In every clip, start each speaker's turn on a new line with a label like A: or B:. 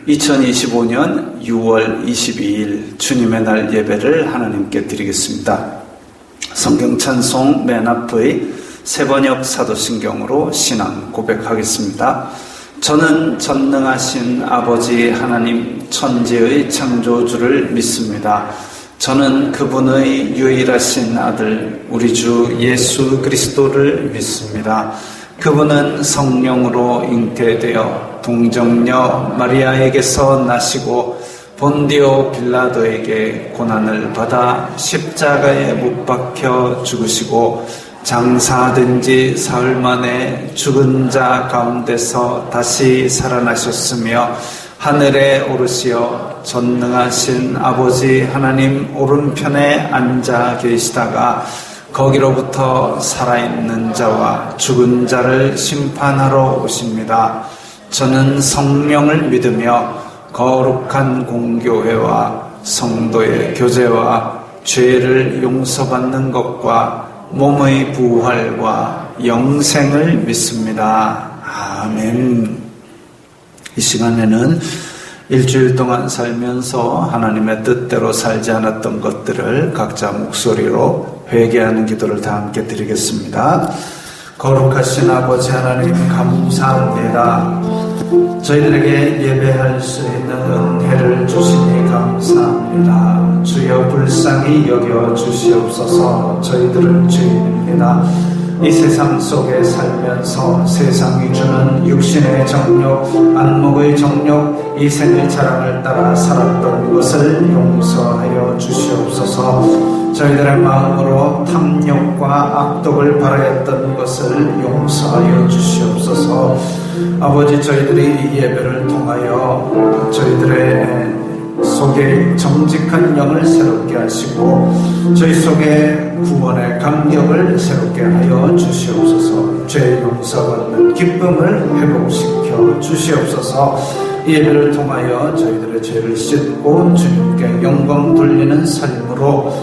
A: 2025년 6월 22일 주님의 날 예배를 하나님께 드리겠습니다. 성경 찬송 맨 앞의 세번역 사도신경으로 신앙 고백하겠습니다. 저는 전능하신 아버지 하나님 천지의 창조주를 믿습니다. 저는 그분의 유일하신 아들 우리 주 예수 그리스도를 믿습니다. 그분은 성령으로 잉태되어 동정녀 마리아에게서 나시고 본디오 빌라도에게 고난을 받아 십자가에 못 박혀 죽으시고 장사된 지 사흘 만에 죽은 자 가운데서 다시 살아나셨으며 하늘에 오르시어 전능하신 아버지 하나님 오른편에 앉아 계시다가 거기로부터 살아있는 자와 죽은 자를 심판하러 오십니다. 저는 성령을 믿으며 거룩한 공교회와 성도의 교제와 죄를 용서받는 것과 몸의 부활과 영생을 믿습니다. 아멘. 이 시간에는 일주일 동안 살면서 하나님의 뜻대로 살지 않았던 것들을 각자 목소리로 회개하는 기도를 다 함께 드리겠습니다. 거룩하신 아버지 하나님 감사합니다. 저희들에게 예배할 수 있는 은혜를 주시니 감사합니다. 주여 불쌍히 여겨 주시옵소서. 저희들은 죄인입니다. 이 세상 속에 살면서 세상이 주는 육신의 정욕, 안목의 정욕, 이 생의 자랑을 따라 살았던 것을 용서하여 주시옵소서. 저희들의 마음으로 탐욕과 악독을 바라였던 것을 용서하여 주시옵소서. 아버지, 저희들이 이 예배를 통하여 저희들의 속에 정직한 영을 새롭게 하시고 저희 속에 구원의 감격을 새롭게 하여 주시옵소서. 죄 용서받는 기쁨을 회복시켜 주시옵소서. 이 예배를 통하여 저희들의 죄를 씻고 주님께 영광 돌리는 삶으로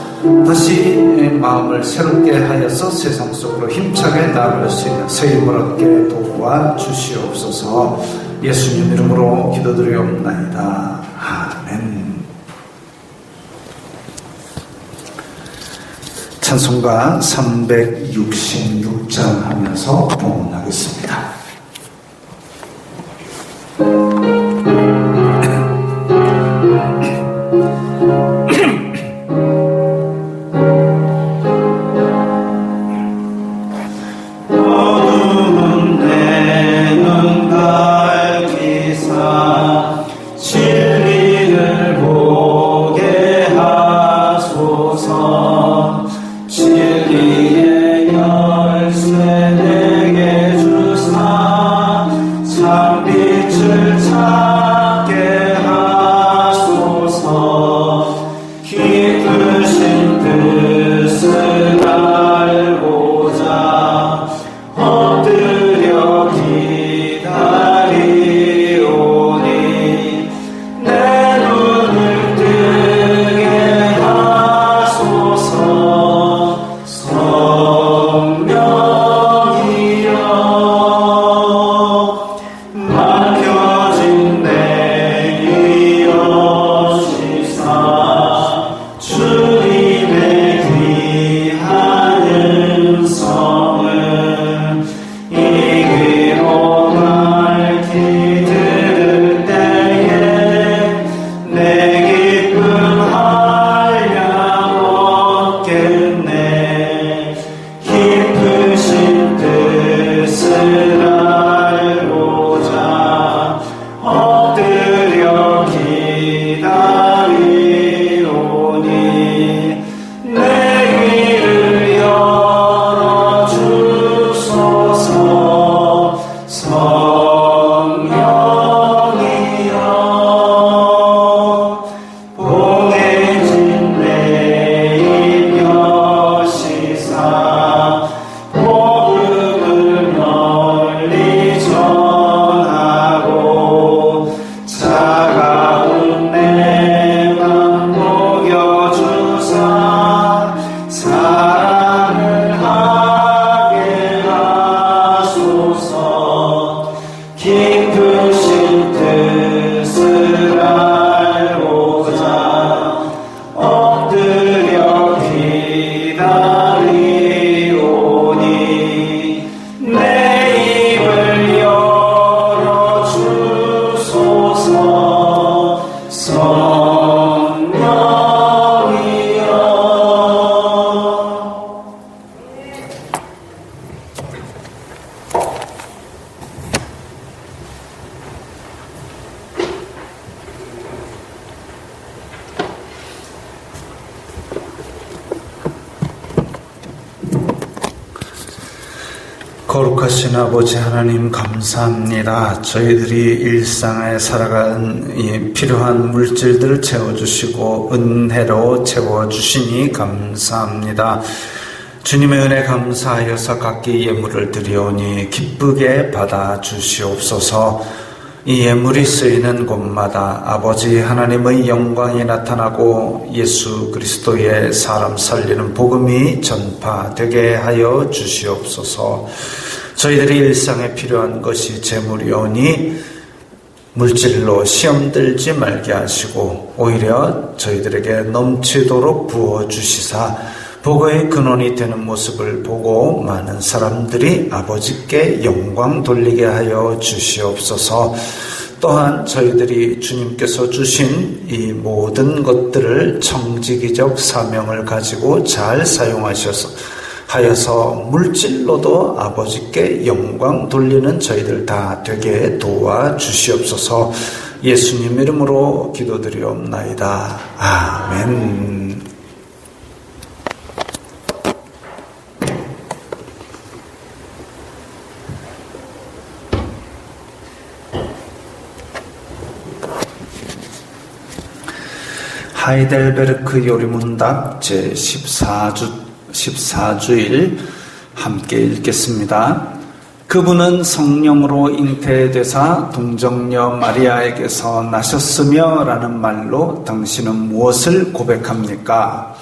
A: 다시 마음을 새롭게 하여서 세상 속으로 힘차게 나아갈 수 있는 새 힘을 얻게 도와 주시옵소서. 예수님 이름으로 기도드리옵나이다. 아멘. 찬송가 366장 하면서 봉헌하겠습니다.
B: 내 기쁨 한량 얻게
A: 거룩하신 아버지 하나님 감사합니다. 저희들이 일상에 살아가는 이 필요한 물질들을 채워주시고 은혜로 채워주시니 감사합니다. 주님의 은혜 감사하여서 각기 예물을 드리오니 기쁘게 받아주시옵소서. 이 예물이 쓰이는 곳마다 아버지 하나님의 영광이 나타나고 예수 그리스도의 사람 살리는 복음이 전파되게 하여 주시옵소서. 저희들이 일상에 필요한 것이 재물이오니 물질로 시험 들지 말게 하시고 오히려 저희들에게 넘치도록 부어주시사 복의 근원이 되는 모습을 보고 많은 사람들이 아버지께 영광 돌리게 하여 주시옵소서. 또한 저희들이 주님께서 주신 이 모든 것들을 청지기적 사명을 가지고 잘 사용하여서 물질로도 아버지께 영광 돌리는 저희들 다 되게 도와주시옵소서. 예수님 이름으로 기도드리옵나이다. 아멘. 하이델베르크 요리문답 제14주일 함께 읽겠습니다. 그분은 성령으로 잉태되사 동정녀 마리아에게서 나셨으며 라는 말로 당신은 무엇을 고백합니까?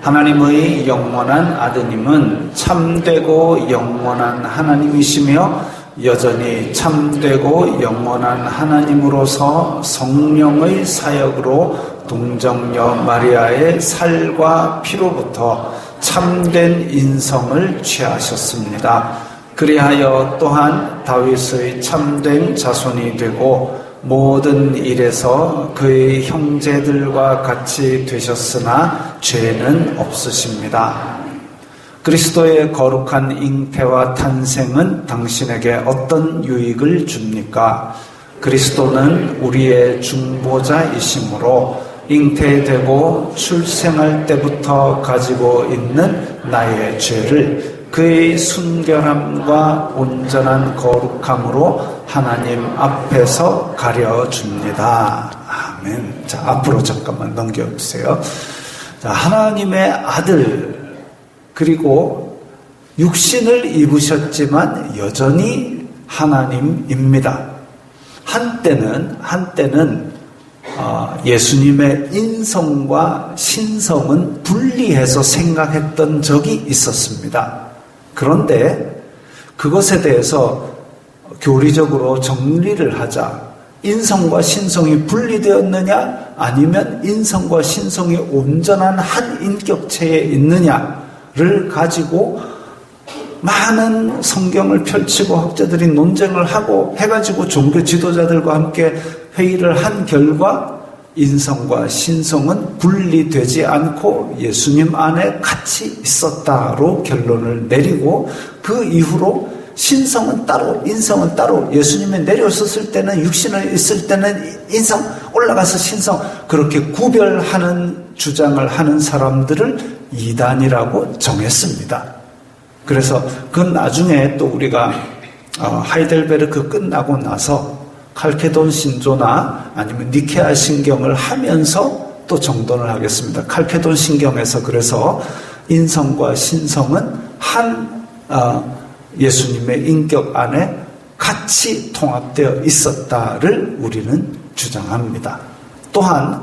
A: 하나님의 영원한 아드님은 참되고 영원한 하나님이시며 여전히 참되고 영원한 하나님으로서 성령의 사역으로 동정녀 마리아의 살과 피로부터 참된 인성을 취하셨습니다. 그리하여 또한 다윗의 참된 자손이 되고 모든 일에서 그의 형제들과 같이 되셨으나 죄는 없으십니다. 그리스도의 거룩한 잉태와 탄생은 당신에게 어떤 유익을 줍니까? 그리스도는 우리의 중보자이시므로 잉태되고 출생할 때부터 가지고 있는 나의 죄를 그의 순결함과 온전한 거룩함으로 하나님 앞에서 가려줍니다. 아멘. 자, 앞으로 잠깐만 넘겨주세요. 자, 하나님의 아들, 그리고 육신을 입으셨지만 여전히 하나님입니다. 한때는 예수님의 인성과 신성은 분리해서 생각했던 적이 있었습니다. 그런데 그것에 대해서 교리적으로 정리를 하자. 인성과 신성이 분리되었느냐 아니면 인성과 신성이 온전한 한 인격체에 있느냐를 가지고 많은 성경을 펼치고 학자들이 논쟁을 하고 해가지고 종교 지도자들과 함께 회의를 한 결과 인성과 신성은 분리되지 않고 예수님 안에 같이 있었다로 결론을 내리고 그 이후로 신성은 따로 인성은 따로 예수님이 내려섰을 때는 육신을 있을 때는 인성 올라가서 신성 그렇게 구별하는 주장을 하는 사람들을 이단이라고 정했습니다. 그래서 그 나중에 또 우리가 하이델베르크 끝나고 나서 칼케돈 신조나 아니면 니케아 신경을 하면서 또 정돈을 하겠습니다. 칼케돈 신경에서 그래서 인성과 신성은 한 예수님의 인격 안에 같이 통합되어 있었다를 우리는 주장합니다. 또한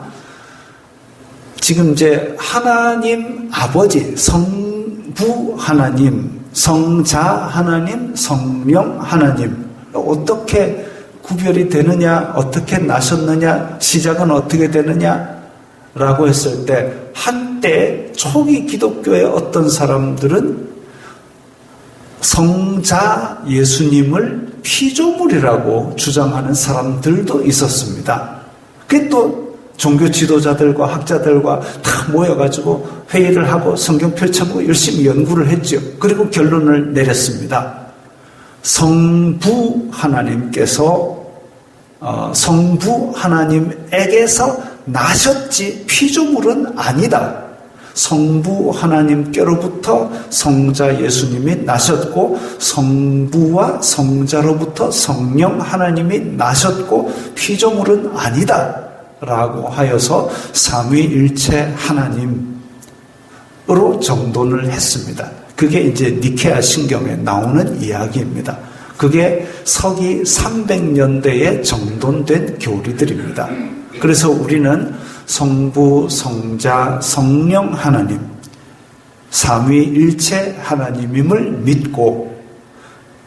A: 지금 이제 하나님 아버지 성부 하나님, 성자 하나님, 성령 하나님 어떻게 구별이 되느냐, 어떻게 나셨느냐, 시작은 어떻게 되느냐라고 했을 때 한때 초기 기독교의 어떤 사람들은 성자 예수님을 피조물이라고 주장하는 사람들도 있었습니다. 그게 또 종교 지도자들과 학자들과 다 모여가지고 회의를 하고 성경 펼쳐보고 열심히 연구를 했죠. 그리고 결론을 내렸습니다. 성부 하나님께서 성부 하나님에게서 나셨지 피조물은 아니다. 성부 하나님께로부터 성자 예수님이 나셨고 성부와 성자로부터 성령 하나님이 나셨고 피조물은 아니다 라고 하여서 삼위일체 하나님으로 정돈을 했습니다. 그게 이제 니케아 신경에 나오는 이야기입니다. 그게 서기 300년대에 정돈된 교리들입니다. 그래서 우리는 성부, 성자, 성령 하나님, 삼위일체 하나님임을 믿고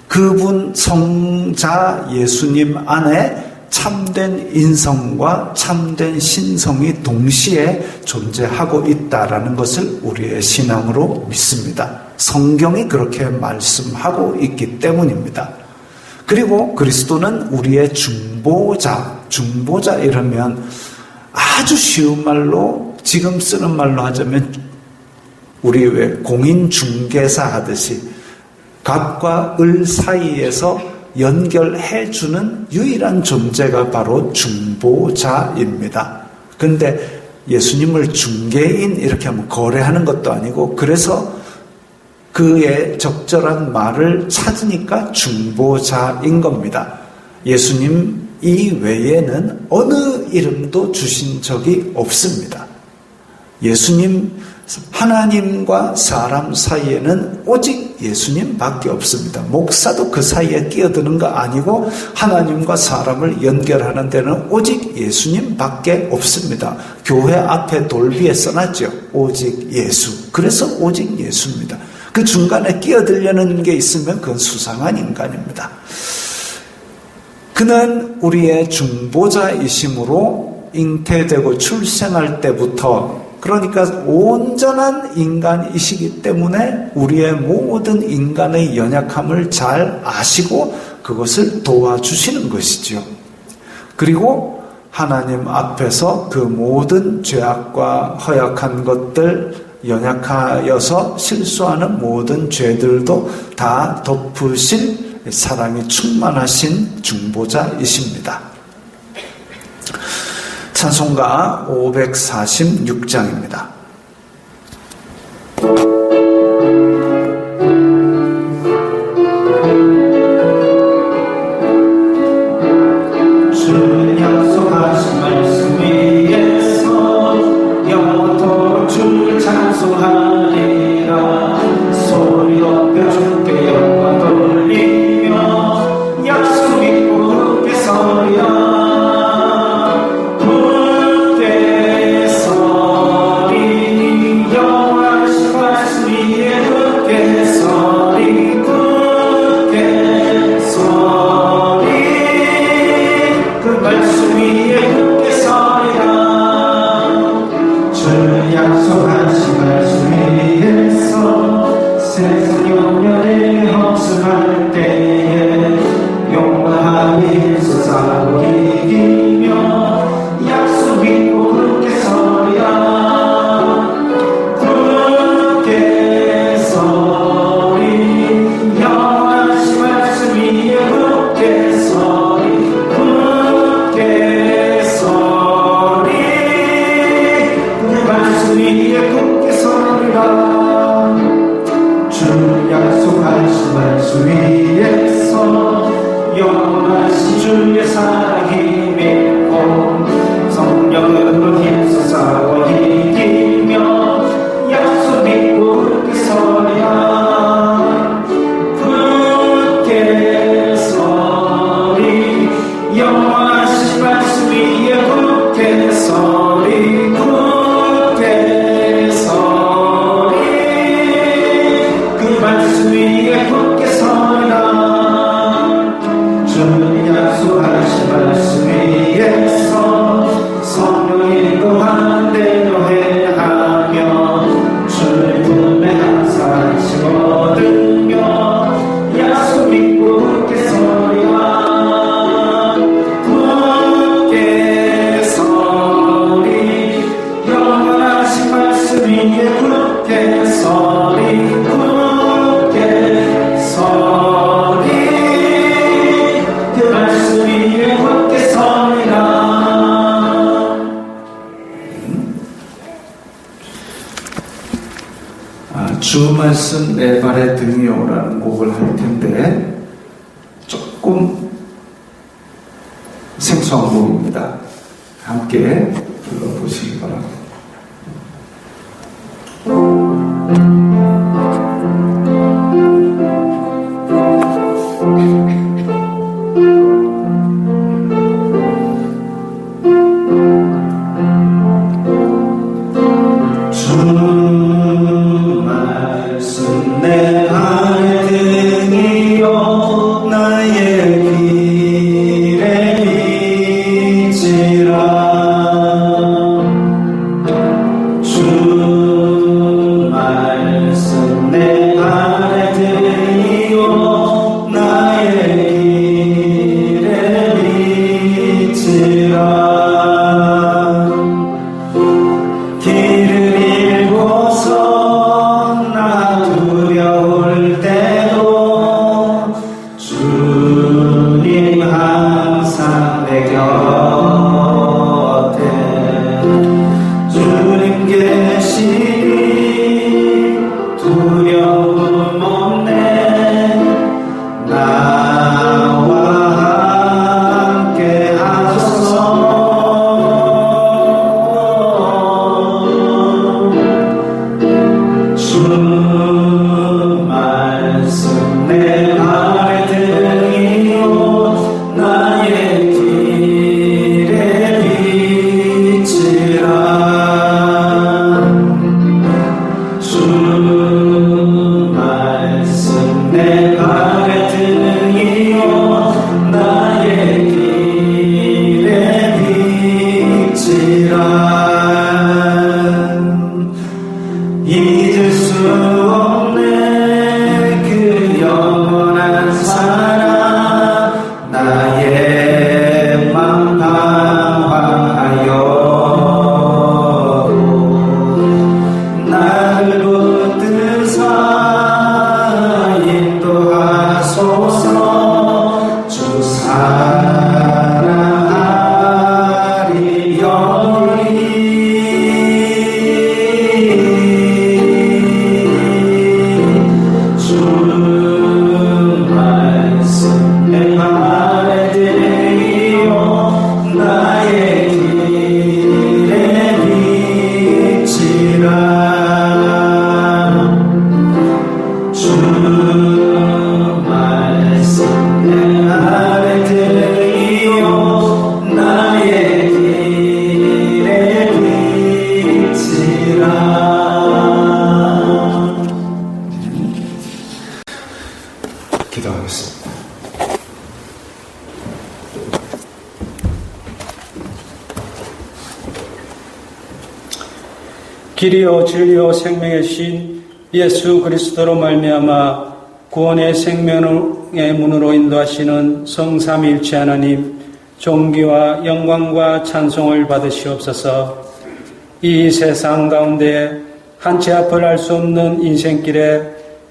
A: 그분 성자 예수님 안에 참된 인성과 참된 신성이 동시에 존재하고 있다라는 것을 우리의 신앙으로 믿습니다. 성경이 그렇게 말씀하고 있기 때문입니다. 그리고 그리스도는 우리의 중보자 이러면 아주 쉬운 말로 지금 쓰는 말로 하자면 우리 왜 공인중개사 하듯이 갑과 을 사이에서 연결해주는 유일한 존재가 바로 중보자입니다. 그런데 예수님을 중개인 이렇게 하면 거래하는 것도 아니고 그래서 그의 적절한 말을 찾으니까 중보자인 겁니다. 예수님 이외에는 어느 이름도 주신 적이 없습니다. 예수님, 하나님과 사람 사이에는 오직 예수님밖에 없습니다. 목사도 그 사이에 끼어드는 거 아니고 하나님과 사람을 연결하는 데는 오직 예수님밖에 없습니다. 교회 앞에 돌비에 써놨죠. 오직 예수. 그래서 오직 예수입니다. 그 중간에 끼어들려는 게 있으면 그건 수상한 인간입니다. 그는 우리의 중보자이심으로 잉태되고 출생할 때부터 그러니까 온전한 인간이시기 때문에 우리의 모든 인간의 연약함을 잘 아시고 그것을 도와주시는 것이죠. 그리고 하나님 앞에서 그 모든 죄악과 허약한 것들 연약하여서 실수하는 모든 죄들도 다 덮으실 사랑이 충만하신 중보자이십니다. 찬송가 546장입니다. 주 약속하신 말씀 위에서 영원토록 주를 찬송하리라. 소리 높여 주께 영광 돌리며 약속 믿고 굳게 서야 굳게 서리 주 말씀 내 발의 등이요라는 곡을 할 텐데 조금 생소한 곡입니다. 함께 불러보시기 바랍니다. 기도하겠습니다.
B: 길이요 진리요 생명의 신 예수 그리스도로 말미암아 구원의 생명의 문으로 인도하시는 성삼위일체 하나님, 존귀와 영광과 찬송을 받으시옵소서. 이 세상 가운데 한 치 앞을 알 수 없는 인생길에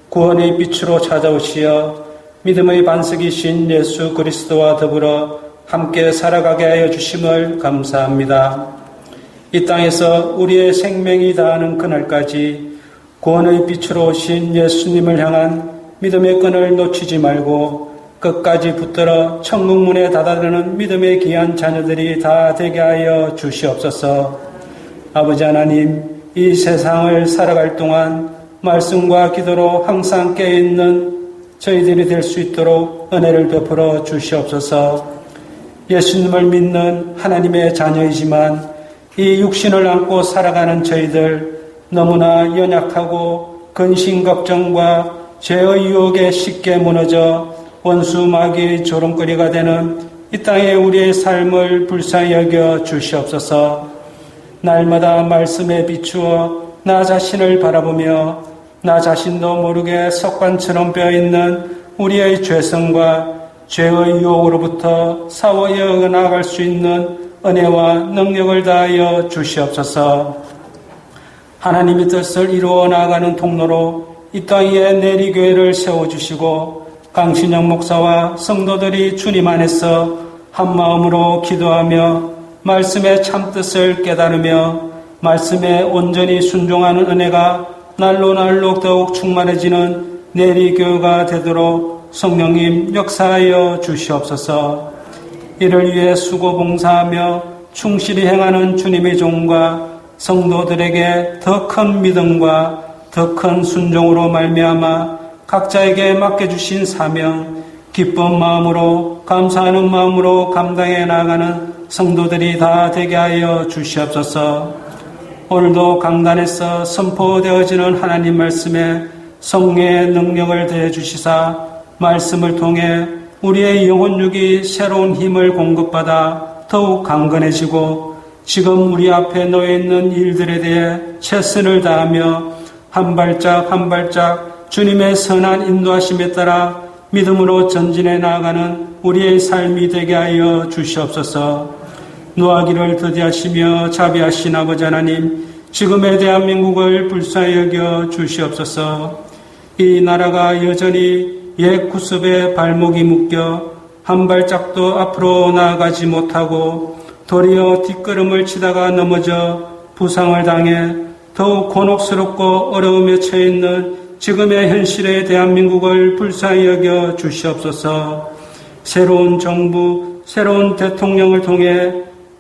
B: 구원의 빛으로 찾아오시어 믿음의 반석이신 예수 그리스도와 더불어 함께 살아가게 하여 주심을 감사합니다. 이 땅에서 우리의 생명이 다하는 그날까지 구원의 빛으로 오신 예수님을 향한 믿음의 끈을 놓치지 말고 끝까지 붙들어 천국문에 다다르는 믿음의 귀한 자녀들이 다 되게 하여 주시옵소서. 아버지 하나님, 이 세상을 살아갈 동안 말씀과 기도로 항상 깨어있는 저희들이 될 수 있도록 은혜를 베풀어 주시옵소서. 예수님을 믿는 하나님의 자녀이지만 이 육신을 안고 살아가는 저희들 너무나 연약하고 근심 걱정과 죄의 유혹에 쉽게 무너져 원수 마귀의 조롱거리가 되는 이 땅에 우리의 삶을 불쌍히 여겨 주시옵소서. 날마다 말씀에 비추어 나 자신을 바라보며 나 자신도 모르게 습관처럼 배어있는 우리의 죄성과 죄의 유혹으로부터 사워여 나아갈 수 있는 은혜와 능력을 다하여 주시옵소서. 하나님의 뜻을 이루어 나아가는 통로로 이 땅에 내리교회를 세워주시고 강신영 목사와 성도들이 주님 안에서 한마음으로 기도하며 말씀의 참뜻을 깨달으며 말씀에 온전히 순종하는 은혜가 날로 날로 더욱 충만해지는 내리교회가 되도록 성령님 역사하여 주시옵소서. 이를 위해 수고 봉사하며 충실히 행하는 주님의 종과 성도들에게 더 큰 믿음과 더 큰 순종으로 말미암아 각자에게 맡겨주신 사명, 기쁜 마음으로 감사하는 마음으로 감당해 나가는 성도들이 다 되게 하여 주시옵소서. 오늘도 강단에서 선포되어지는 하나님 말씀에 성령의 능력을 더해 주시사 말씀을 통해 우리의 영혼육이 새로운 힘을 공급받아 더욱 강건해지고 지금 우리 앞에 놓여있는 일들에 대해 최선을 다하며 한 발짝 한 발짝 주님의 선한 인도하심에 따라 믿음으로 전진해 나아가는 우리의 삶이 되게 하여 주시옵소서. 노하기를 더디하시며 자비하신 아버지 하나님, 지금의 대한민국을 불쌍히 여겨 주시옵소서. 이 나라가 여전히 옛 구습에 발목이 묶여 한 발짝도 앞으로 나아가지 못하고 도리어 뒷걸음을 치다가 넘어져 부상을 당해 더욱 곤혹스럽고 어려움에 처해 있는 지금의 현실의 대한민국을 불쌍히 여겨 주시옵소서. 새로운 정부, 새로운 대통령을 통해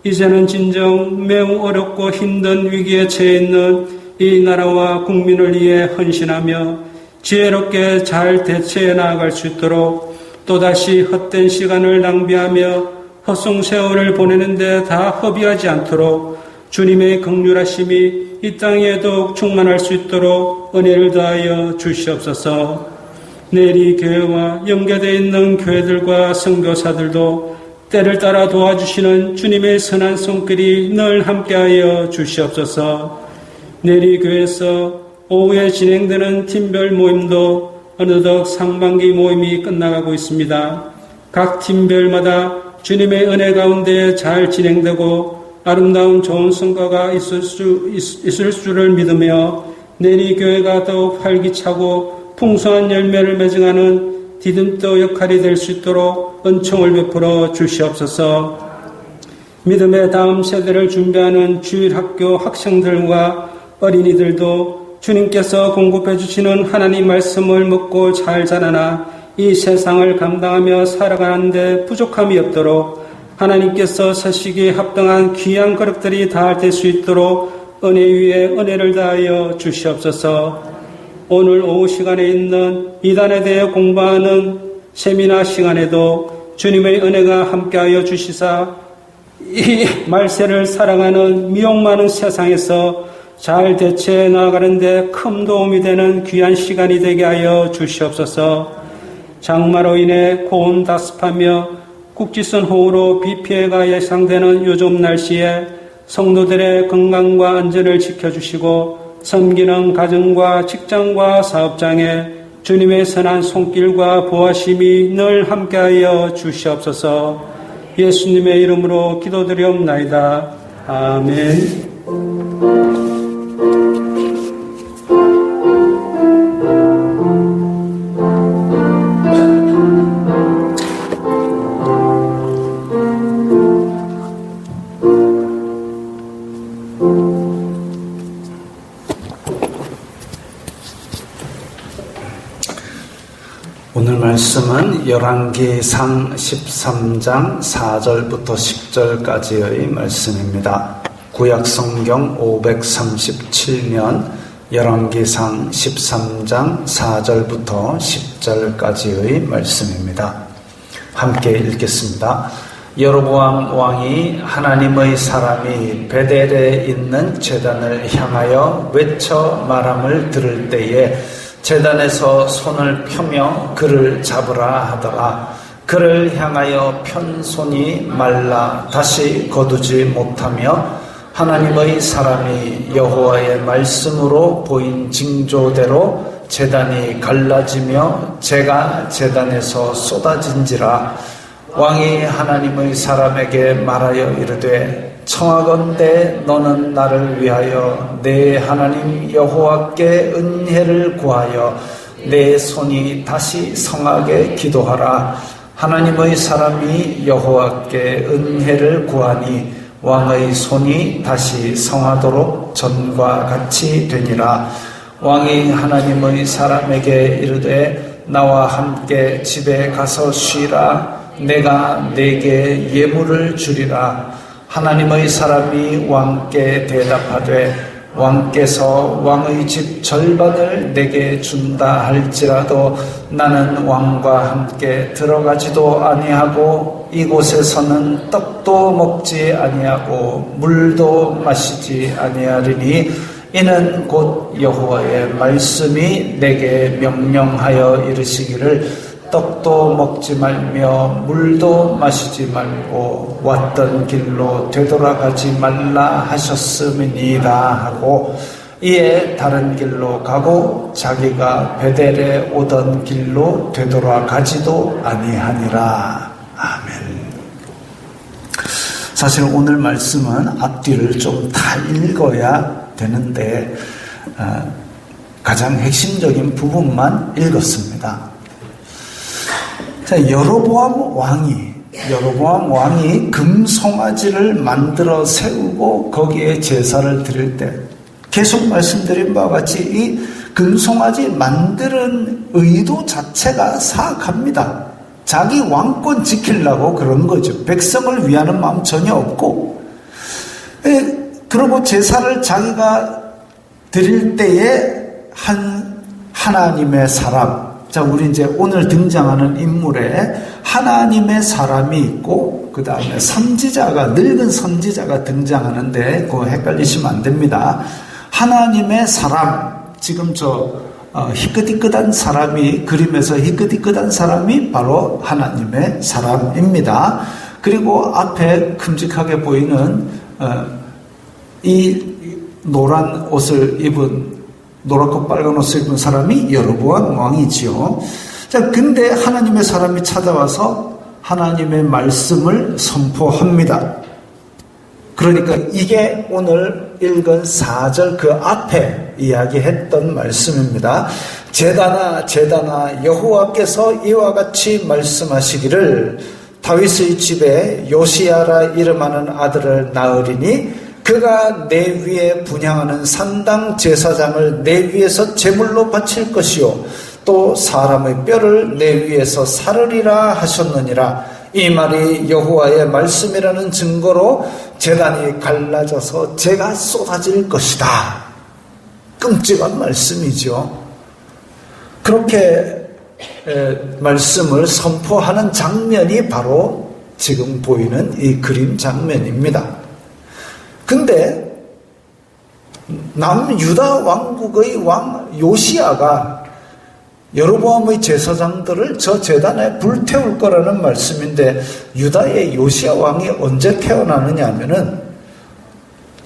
B: 이제는 진정 매우 어렵고 힘든 위기에 처해 있는 이 나라와 국민을 위해 헌신하며 지혜롭게 잘 대처해 나아갈 수 있도록 또다시 헛된 시간을 낭비하며 헛송 세월을 보내는데 다 허비하지 않도록 주님의 긍휼하심이 이 땅에 더욱 충만할 수 있도록 은혜를 다하여 주시옵소서. 내리 교회와 연계되어 있는 교회들과 선교사들도 때를 따라 도와주시는 주님의 선한 손길이 늘 함께하여 주시옵소서. 내리 교회에서 오후에 진행되는 팀별 모임도 어느덧 상반기 모임이 끝나가고 있습니다. 각 팀별마다 주님의 은혜 가운데 잘 진행되고 아름다운 좋은 성과가 있을 줄을 믿으며 내리 교회가 더욱 활기차고 풍성한 열매를 맺어가는 디딤돌 역할이 될 수 있도록 은총을 베풀어 주시옵소서. 믿음의 다음 세대를 준비하는 주일학교 학생들과 어린이들도 주님께서 공급해 주시는 하나님 말씀을 먹고 잘 자라나 이 세상을 감당하며 살아가는데 부족함이 없도록 하나님께서 서시기에 합당한 귀한 그릇들이 다 될 수 있도록 은혜 위에 은혜를 다하여 주시옵소서. 오늘 오후 시간에 있는 이단에 대해 공부하는 세미나 시간에도 주님의 은혜가 함께하여 주시사 이 말세를 살아가는 미혹 많은 세상에서 잘 대처해 나아가는데 큰 도움이 되는 귀한 시간이 되게 하여 주시옵소서. 장마로 인해 고온 다습하며 국지선 호우로 비 피해가 예상되는 요즘 날씨에 성도들의 건강과 안전을 지켜주시고 섬기는 가정과 직장과 사업장에 주님의 선한 손길과 보호하심이 늘 함께하여 주시옵소서. 예수님의 이름으로 기도드리옵나이다. 아멘.
A: 오늘 말씀은 열왕기상 13장 4절부터 10절까지의 말씀입니다. 구약성경 537면 열왕기상 13장 4절부터 10절까지의 말씀입니다. 함께 읽겠습니다. 여로보암 왕이 하나님의 사람이 베델에 있는 제단을 향하여 외쳐 말함을 들을 때에 제단에서 손을 펴며 그를 잡으라 하더라. 그를 향하여 편 손이 말라 다시 거두지 못하며 하나님의 사람이 여호와의 말씀으로 보인 징조대로 제단이 갈라지며 재가 제단에서 쏟아진지라. 왕이 하나님의 사람에게 말하여 이르되 청하건대 너는 나를 위하여 내 하나님 여호와께 은혜를 구하여 내 손이 다시 성하게 기도하라. 하나님의 사람이 여호와께 은혜를 구하니 왕의 손이 다시 성하도록 전과 같이 되니라. 왕이 하나님의 사람에게 이르되 나와 함께 집에 가서 쉬라. 내가 네게 예물을 주리라. 하나님의 사람이 왕께 대답하되 왕께서 왕의 집 절반을 내게 준다 할지라도 나는 왕과 함께 들어가지도 아니하고 이곳에서는 떡도 먹지 아니하고 물도 마시지 아니하리니 이는 곧 여호와의 말씀이 내게 명령하여 이르시기를 떡도 먹지 말며 물도 마시지 말고 왔던 길로 되돌아가지 말라 하셨음이니라 하고 이에 다른 길로 가고 자기가 베델에 오던 길로 되돌아가지도 아니하니라. 아멘. 사실 오늘 말씀은 앞뒤를 좀 다 읽어야 되는데 가장 핵심적인 부분만 읽었습니다. 자, 여로보암 왕이 금송아지를 만들어 세우고 거기에 제사를 드릴 때 계속 말씀드린 바와 같이 이 금송아지 만드는 의도 자체가 사악합니다. 자기 왕권 지키려고 그런 거죠. 백성을 위하는 마음 전혀 없고, 그리고 제사를 자기가 드릴 때에 하나님의 사람, 자, 우리 이제 오늘 등장하는 인물에 하나님의 사람이 있고, 그 다음에 선지자가, 늙은 선지자가 등장하는데, 그거 헷갈리시면 안 됩니다. 하나님의 사람, 지금 희끗희끗한 사람이, 그림에서 희끗희끗한 사람이 바로 하나님의 사람입니다. 그리고 앞에 큼직하게 보이는, 이 노란 옷을 입은, 노랗고 빨간 옷을 입은 사람이 여로보암 왕이지요. 자, 근데 하나님의 사람이 찾아와서 하나님의 말씀을 선포합니다. 그러니까 이게 오늘 읽은 4절 그 앞에 이야기했던 말씀입니다. 제단아 여호와께서 이와 같이 말씀하시기를 다윗의 집에 요시야라 이름하는 아들을 낳으리니 그가 내 위에 분향하는 산당 제사장을 내 위에서 제물로 바칠 것이요 또 사람의 뼈를 내 위에서 사르리라 하셨느니라. 이 말이 여호와의 말씀이라는 증거로 제단이 갈라져서 재가 쏟아질 것이다. 끔찍한 말씀이죠. 그렇게 말씀을 선포하는 장면이 바로 지금 보이는 이 그림 장면입니다. 근데 남유다 왕국의 왕 요시야가 여로보암의 제사장들을 저 제단에 불태울 거라는 말씀인데, 유다의 요시야 왕이 언제 태어나느냐 하면은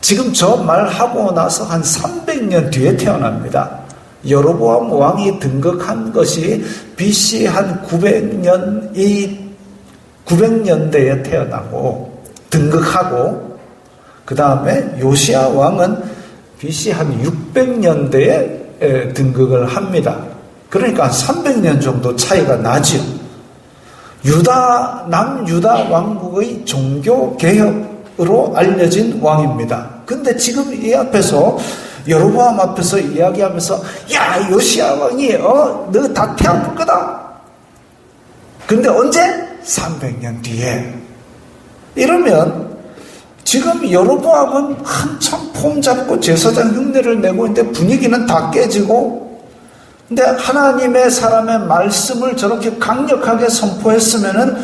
A: 지금 저 말하고 나서 한 300년 뒤에 태어납니다. 여로보암 왕이 등극한 것이 BC 한 900년대에 태어나고 등극하고, 그 다음에 요시야 왕은 BC 한 600년대에 등극을 합니다. 그러니까 한 300년 정도 차이가 나죠. 남유다 왕국의 종교개혁으로 알려진 왕입니다. 근데 지금 이 앞에서, 여로보암 앞에서 이야기하면서, 야, 요시야 왕이, 너 다 태어날 거다. 근데 언제? 300년 뒤에. 이러면, 지금 여로보암은 한참 폼 잡고 제사장 흉내를 내고 있는데 분위기는 다 깨지고, 근데 하나님의 사람의 말씀을 저렇게 강력하게 선포했으면은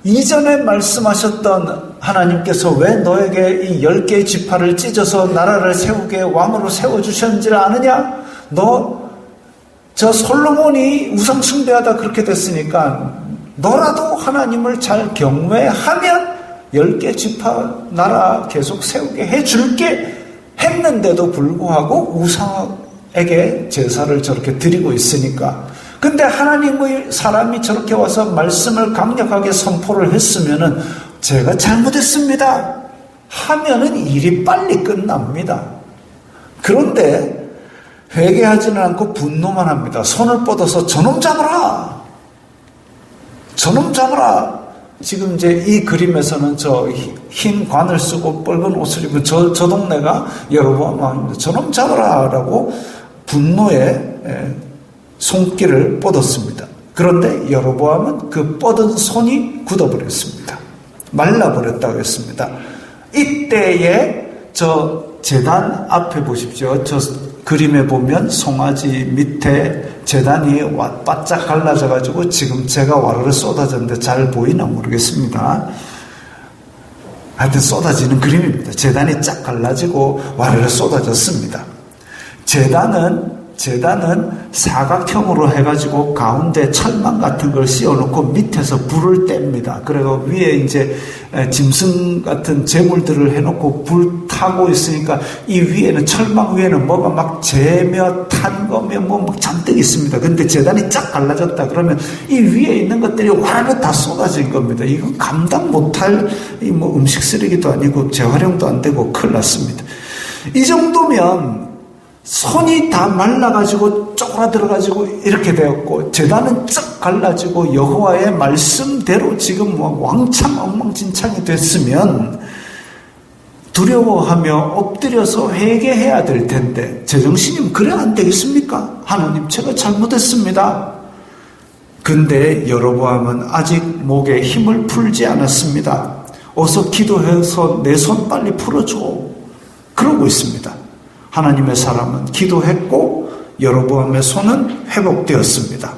A: 이전에 말씀하셨던 하나님께서 왜 너에게 이 10개의 지파를 찢어서 나라를 세우게 왕으로 세워주셨는지를 아느냐? 너 저 솔로몬이 우상 숭배하다 그렇게 됐으니까 너라도 하나님을 잘 경외하면 10개 지파 나라 계속 세우게 해줄게 했는데도 불구하고 우상에게 제사를 저렇게 드리고 있으니까. 근데 하나님의 사람이 저렇게 와서 말씀을 강력하게 선포를 했으면은 제가 잘못했습니다 하면은 일이 빨리 끝납니다. 그런데 회개하지는 않고 분노만 합니다. 손을 뻗어서 저놈 잡아라! 저놈 잡아라! 지금 이제 이 그림에서는 저 흰 관을 쓰고 빨간 옷을 입은 저 동네가 여로보암 왕입니다. 저놈 잡아라! 라고 분노의 손길을 뻗었습니다. 그런데 여로보암은 그 뻗은 손이 굳어버렸습니다. 말라버렸다고 했습니다. 이때에 저 제단 앞에 보십시오. 저 그림에 보면 송아지 밑에 제단이 바짝 갈라져가지고 지금 제가 와르르 쏟아졌는데 잘 보이나 모르겠습니다. 하여튼 쏟아지는 그림입니다. 제단이 쫙 갈라지고 와르르 쏟아졌습니다. 제단은 사각형으로 해가지고 가운데 철망 같은 걸 씌워놓고 밑에서 불을 뗍니다. 그리고 위에 이제 짐승 같은 재물들을 해놓고 불 타고 있으니까 이 위에는 철망 위에는 뭐가 막 재며 탄 거며 뭐 잔뜩 있습니다. 근데 제단이 쫙 갈라졌다 그러면 이 위에 있는 것들이 와르르 다 쏟아진 겁니다. 이건 감당 못할 뭐 음식 쓰레기도 아니고 재활용도 안 되고 큰일 났습니다. 이 정도면 손이 다 말라가지고 쪼그라들어가지고 이렇게 되었고 제단은 쫙 갈라지고 여호와의 말씀대로 지금 왕창 엉망진창이 됐으면 두려워하며 엎드려서 회개해야 될 텐데 제정신이면 그래 안 되겠습니까? 하나님 제가 잘못했습니다. 근데 여로보암은 아직 목에 힘을 풀지 않았습니다. 어서 기도해서 내 손 빨리 풀어줘 그러고 있습니다. 하나님의 사람은 기도했고 여로보암의 손은 회복되었습니다.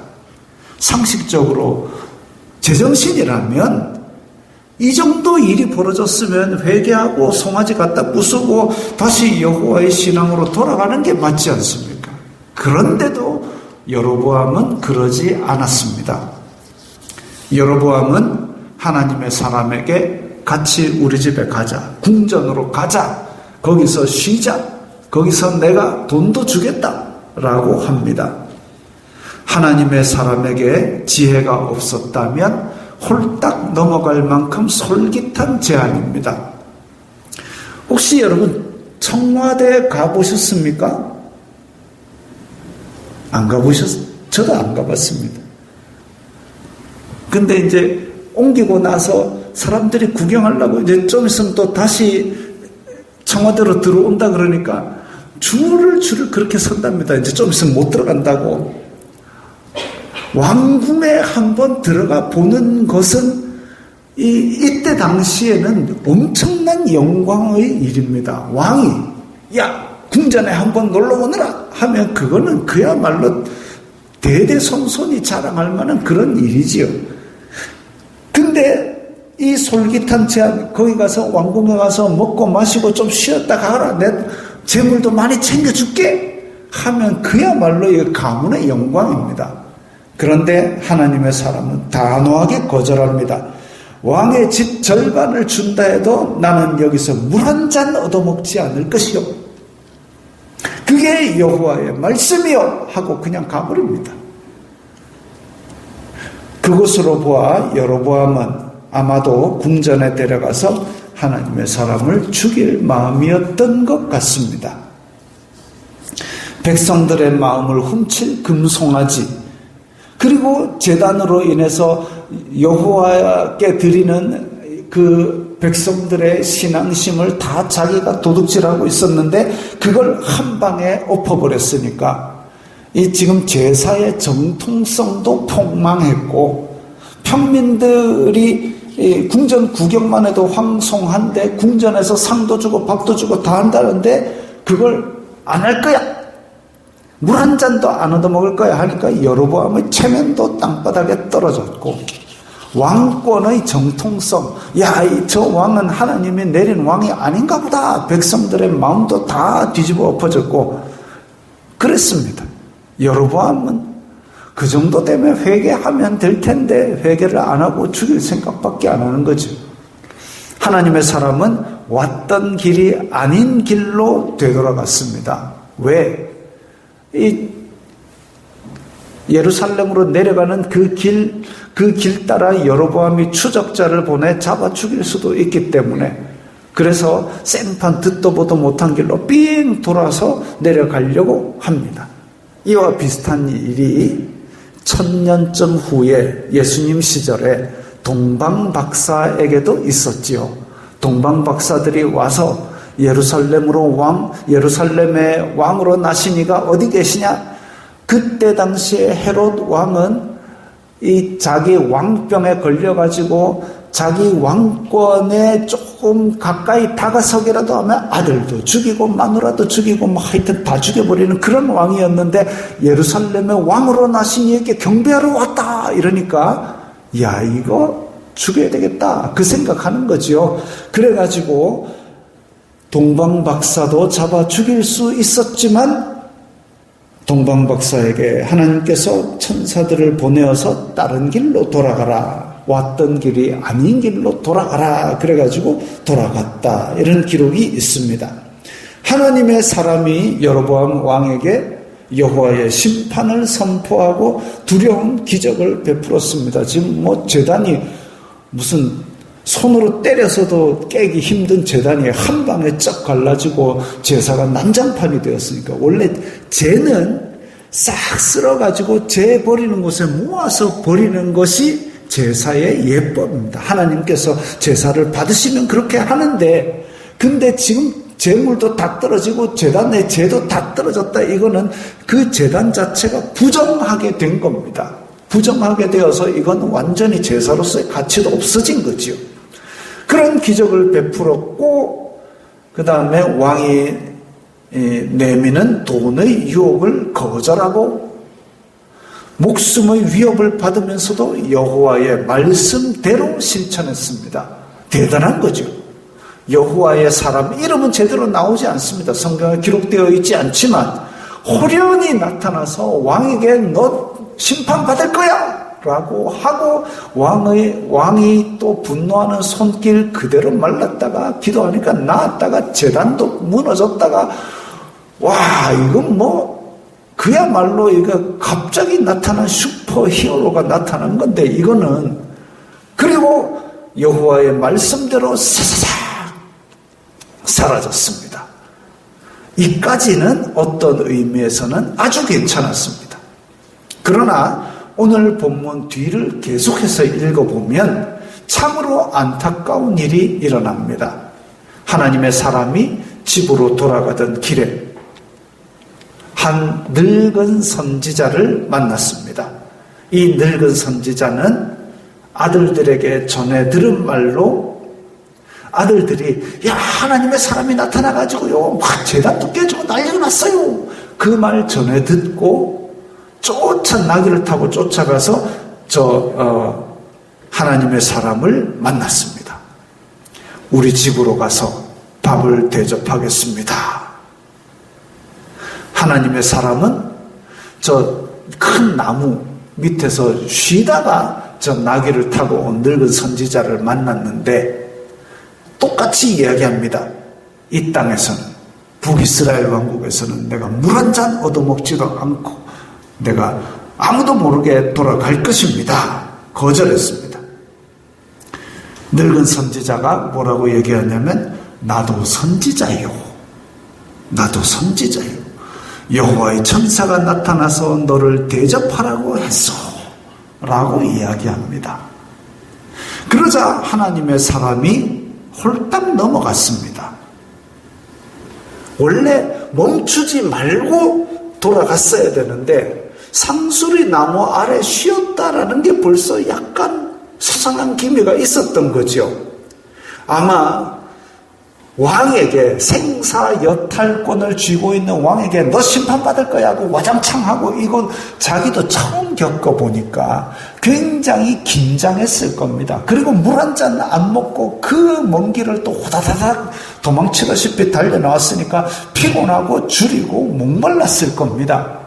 A: 상식적으로 제정신이라면 이 정도 일이 벌어졌으면 회개하고 송아지 갖다 부수고 다시 여호와의 신앙으로 돌아가는 게 맞지 않습니까? 그런데도 여로보암은 그러지 않았습니다. 여로보암은 하나님의 사람에게 같이 우리 집에 가자, 궁전으로 가자, 거기서 쉬자, 거기서 내가 돈도 주겠다라고 합니다. 하나님의 사람에게 지혜가 없었다면 홀딱 넘어갈 만큼 솔깃한 제안입니다. 혹시 여러분 청와대 가보셨습니까? 안 저도 안 가봤습니다. 근데 이제 옮기고 나서 사람들이 구경하려고 이제 좀 있으면 또 다시 청와대로 들어온다 그러니까 줄을 그렇게 선답니다. 이제 좀 있으면 못 들어간다고. 왕궁에 한번 들어가 보는 것은 이때 당시에는 엄청난 영광의 일입니다. 왕이 야 궁전에 한번 놀러 오너라 하면 그거는 그야말로 대대손손이 자랑할 만한 그런 일이지요. 근데 이 솔깃한 제안, 거기 가서 왕궁에 가서 먹고 마시고 좀 쉬었다 가라, 내 재물도 많이 챙겨줄게 하면 그야말로 이 가문의 영광입니다. 그런데 하나님의 사람은 단호하게 거절합니다. 왕의 집 절반을 준다 해도 나는 여기서 물 한 잔 얻어먹지 않을 것이요, 그게 여호와의 말씀이요 하고 그냥 가버립니다. 그것으로 보아 여로보암은 아마도 궁전에 데려가서 하나님의 사람을 죽일 마음이었던 것 같습니다. 백성들의 마음을 훔칠 금송아지, 그리고 제단으로 인해서 여호와께 드리는 그 백성들의 신앙심을 다 자기가 도둑질하고 있었는데 그걸 한 방에 엎어버렸으니까 이 지금 제사의 정통성도 폭망했고 평민들이 궁전 구경만 해도 황송한데 궁전에서 상도 주고 밥도 주고 다 한다는데 그걸 안 할 거야, 물 한 잔도 안 얻어먹을 거야 하니까 여로보암의 체면도 땅바닥에 떨어졌고 왕권의 정통성, 야, 저 왕은 하나님이 내린 왕이 아닌가 보다, 백성들의 마음도 다 뒤집어 엎어졌고 그랬습니다. 여로보암은 그 정도 되면 회개하면 될 텐데 회개를 안 하고 죽일 생각밖에 안 하는 거죠. 하나님의 사람은 왔던 길이 아닌 길로 되돌아갔습니다. 왜? 이 예루살렘으로 내려가는 그 길 따라 여로보암이 추적자를 보내 잡아 죽일 수도 있기 때문에, 그래서 생판 듣도 보도 못한 길로 삥 돌아서 내려가려고 합니다. 이와 비슷한 일이 1000년쯤 후에 예수님 시절에 동방박사에게도 있었지요. 동방박사들이 와서 예루살렘의 왕으로 나시니가 어디 계시냐? 그때 당시에 헤롯 왕은 이 자기 왕병에 걸려가지고 자기 왕권에 조금 가까이 다가서기라도 하면 아들도 죽이고 마누라도 죽이고 뭐 하여튼 다 죽여버리는 그런 왕이었는데 예루살렘의 왕으로 나신 이에게 경배하러 왔다 이러니까 야 이거 죽여야 되겠다 그 생각하는 거지요. 그래가지고 동방박사도 잡아 죽일 수 있었지만 동방박사에게 하나님께서 천사들을 보내어서 다른 길로 돌아가라. 왔던 길이 아닌 길로 돌아가라. 그래가지고 돌아갔다. 이런 기록이 있습니다. 하나님의 사람이 여로보암 왕에게 여호와의 심판을 선포하고 두려운 기적을 베풀었습니다. 지금 뭐 제단이 무슨 손으로 때려서도 깨기 힘든 제단이 한 방에 쩍 갈라지고 제사가 난장판이 되었으니까 원래 제는 싹 쓸어가지고 제 버리는 곳에 모아서 버리는 것이 제사의 예법입니다. 하나님께서 제사를 받으시면 그렇게 하는데 근데 지금 제물도 다 떨어지고 제단의 제도 다 떨어졌다. 이거는 그 제단 자체가 부정하게 된 겁니다. 부정하게 되어서 이건 완전히 제사로서의 가치도 없어진 거지요. 그런 기적을 베풀었고 그 다음에 왕이 내미는 돈의 유혹을 거절하고 목숨의 위협을 받으면서도 여호와의 말씀대로 실천했습니다. 대단한 거죠. 여호와의 사람 이름은 제대로 나오지 않습니다. 성경에 기록되어 있지 않지만 호련히 나타나서 왕에게 너 심판받을 거야 라고 하고 왕이 또 분노하는 손길 그대로 말랐다가 기도하니까 나았다가 제단도 무너졌다가 와 이건 뭐 그야말로 이거 갑자기 나타난 슈퍼 히어로가 나타난 건데 이거는 그리고 여호와의 말씀대로 사사삭 사라졌습니다. 이까지는 어떤 의미에서는 아주 괜찮았습니다. 그러나 오늘 본문 뒤를 계속해서 읽어보면 참으로 안타까운 일이 일어납니다. 하나님의 사람이 집으로 돌아가던 길에 한 늙은 선지자를 만났습니다. 이 늙은 선지자는 아들들에게 전해 들은 말로 아들들이 야 하나님의 사람이 나타나가지고요 막 제단도 깨지고 난리가 났어요. 그 말 전해 듣고 나귀를 타고 쫓아가서 하나님의 사람을 만났습니다. 우리 집으로 가서 밥을 대접하겠습니다. 하나님의 사람은 저 큰 나무 밑에서 쉬다가 저 나귀를 타고 온 늙은 선지자를 만났는데 똑같이 이야기합니다. 이 땅에서는 북이스라엘 왕국에서는 내가 물 한 잔 얻어먹지도 않고 내가 아무도 모르게 돌아갈 것입니다. 거절했습니다. 늙은 선지자가 뭐라고 얘기하냐면 나도 선지자요. 나도 선지자요. 여호와의 천사가 나타나서 너를 대접하라고 했어. 라고 이야기합니다. 그러자 하나님의 사람이 홀딱 넘어갔습니다. 원래 멈추지 말고 돌아갔어야 되는데 상수리 나무 아래 쉬었다라는 게 벌써 약간 수상한 기미가 있었던 거죠. 아마 왕에게 생사여탈권을 쥐고 있는 왕에게 너 심판받을 거야 하고 와장창하고 이건 자기도 처음 겪어보니까 굉장히 긴장했을 겁니다. 그리고 물 한 잔 안 먹고 그 먼 길을 또 호다다닥 도망치다시피 달려나왔으니까 피곤하고 줄이고 목말랐을 겁니다.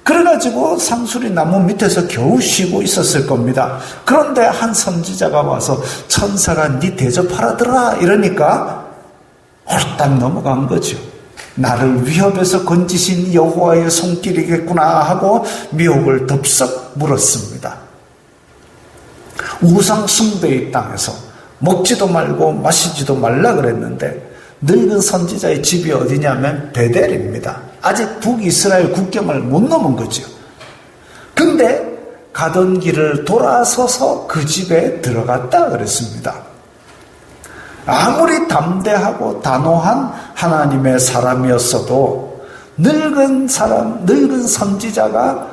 A: 그래가지고 상수리 나무 밑에서 겨우 쉬고 있었을 겁니다. 그런데 한 선지자가 와서 천사가 네 대접하라더라 이러니까 홀딱 넘어간 거죠. 나를 위협해서 건지신 여호와의 손길이겠구나 하고 미혹을 덥석 물었습니다. 우상 숭배의 땅에서 먹지도 말고 마시지도 말라 그랬는데 늙은 선지자의 집이 어디냐면 베델입니다. 아직 북이스라엘 국경을 못 넘은 거죠. 근데 가던 길을 돌아서서 그 집에 들어갔다 그랬습니다. 아무리 담대하고 단호한 하나님의 사람이었어도 늙은 선지자가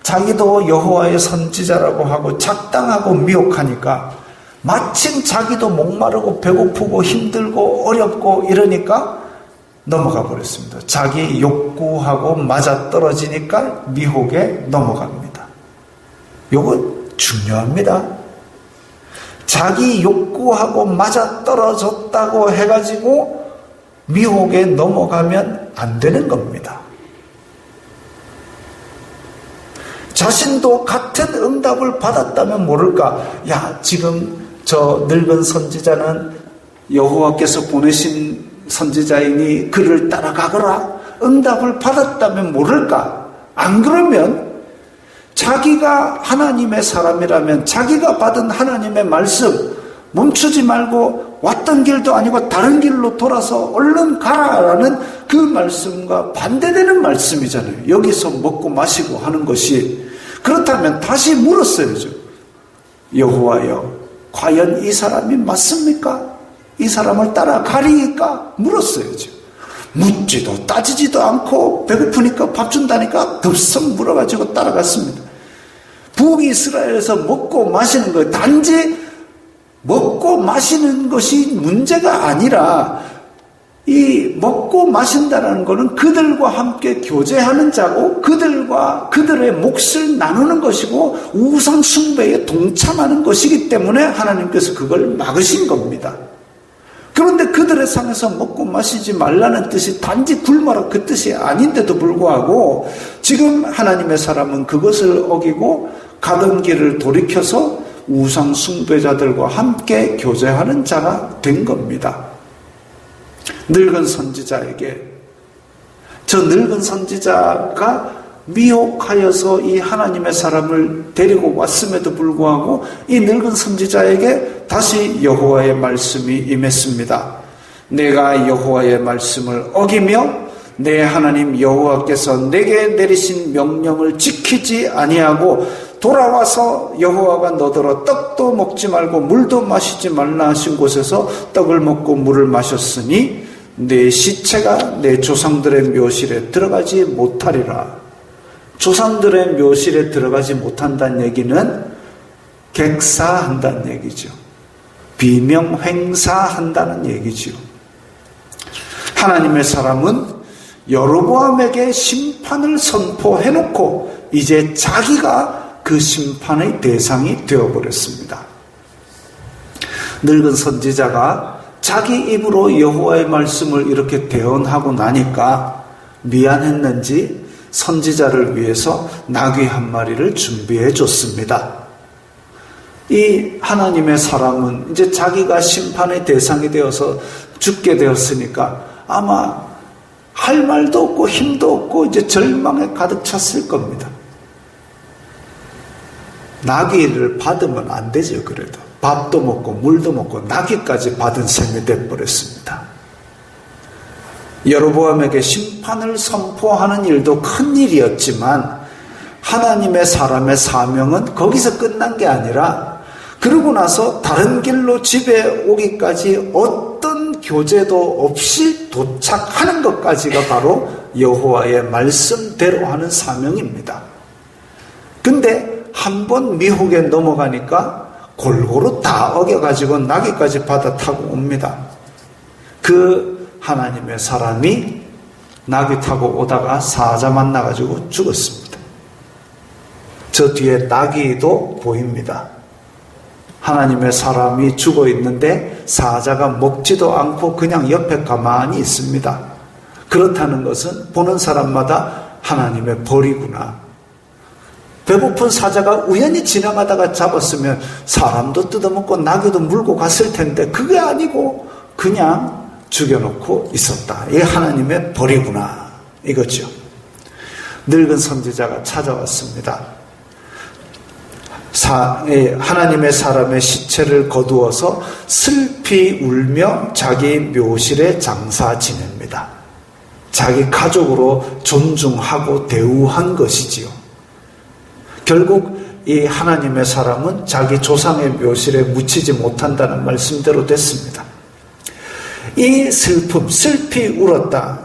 A: 자기도 여호와의 선지자라고 하고 작당하고 미혹하니까 마침 자기도 목마르고 배고프고 힘들고 어렵고 이러니까 넘어가 버렸습니다. 자기 욕구하고 맞아떨어지니까 미혹에 넘어갑니다. 이거 중요합니다. 자기 욕구하고 맞아떨어졌다고 해가지고 미혹에 넘어가면 안 되는 겁니다. 자신도 같은 응답을 받았다면 모를까? 야, 지금 저 늙은 선지자는 여호와께서 보내신 선지자이니 그를 따라가거라. 응답을 받았다면 모를까? 안 그러면 자기가 하나님의 사람이라면 자기가 받은 하나님의 말씀 멈추지 말고 왔던 길도 아니고 다른 길로 돌아서 얼른 가라라는 그 말씀과 반대되는 말씀이잖아요. 여기서 먹고 마시고 하는 것이. 그렇다면 다시 물었어야죠. 여호와여, 과연 이 사람이 맞습니까? 이 사람을 따라가리까? 물었어야죠. 묻지도 따지지도 않고 배고프니까 밥 준다니까 덥석 물어가지고 따라갔습니다. 북이스라엘에서 먹고 마시는 것, 단지 먹고 마시는 것이 문제가 아니라 이 먹고 마신다는 것은 그들과 함께 교제하는 자고 그들의 몫을 나누는 것이고 우상 숭배에 동참하는 것이기 때문에 하나님께서 그걸 막으신 겁니다. 그런데 그들의 상에서 먹고 마시지 말라는 뜻이 단지 굶어라 그 뜻이 아닌데도 불구하고 지금 하나님의 사람은 그것을 어기고 가던 길을 돌이켜서 우상 숭배자들과 함께 교제하는 자가 된 겁니다. 늙은 선지자에게, 저 늙은 선지자가 미혹하여서 이 하나님의 사람을 데리고 왔음에도 불구하고 이 늙은 선지자에게 다시 여호와의 말씀이 임했습니다. 내가 여호와의 말씀을 어기며 내 하나님 여호와께서 내게 내리신 명령을 지키지 아니하고 돌아와서 여호와가 너더러 떡도 먹지 말고 물도 마시지 말라 하신 곳에서 떡을 먹고 물을 마셨으니 내 시체가 내 조상들의 묘실에 들어가지 못하리라. 조상들의 묘실에 들어가지 못한다는 얘기는 객사한다는 얘기죠. 비명횡사한다는 얘기죠. 하나님의 사람은 여로보암에게 심판을 선포해놓고 이제 자기가 그 심판의 대상이 되어버렸습니다. 늙은 선지자가 자기 입으로 여호와의 말씀을 이렇게 대언하고 나니까 미안했는지 선지자를 위해서 나귀 한 마리를 준비해 줬습니다. 이 하나님의 사람은 이제 자기가 심판의 대상이 되어서 죽게 되었으니까 아마 할 말도 없고 힘도 없고 이제 절망에 가득 찼을 겁니다. 나귀를 받으면 안 되죠. 그래도 밥도 먹고 물도 먹고 나귀까지 받은 셈이 돼버렸습니다. 여로보암에게 심판을 선포하는 일도 큰 일이었지만 하나님의 사람의 사명은 거기서 끝난 게 아니라 그러고 나서 다른 길로 집에 오기까지 어떤 교제도 없이 도착하는 것까지가 바로 여호와의 말씀대로 하는 사명입니다. 근데 한번 미혹에 넘어가니까 골고루 다 어겨가지고 나귀까지 받아 타고 옵니다. 그 하나님의 사람이 나귀 타고 오다가 사자 만나가지고 죽었습니다. 저 뒤에 나귀도 보입니다. 하나님의 사람이 죽어 있는데 사자가 먹지도 않고 그냥 옆에 가만히 있습니다. 그렇다는 것은 보는 사람마다 하나님의 벌이구나. 배고픈 사자가 우연히 지나가다가 잡았으면 사람도 뜯어먹고 나귀도 물고 갔을 텐데 그게 아니고 그냥 죽여놓고 있었다. 이게 하나님의 벌이구나 이거죠. 늙은 선지자가 찾아왔습니다. 하나님의 사람의 시체를 거두어서 슬피 울며 자기 묘실에 장사 지냅니다. 자기 가족으로 존중하고 대우한 것이지요. 결국 이 하나님의 사람은 자기 조상의 묘실에 묻히지 못한다는 말씀대로 됐습니다. 이 슬픔, 슬피 울었다.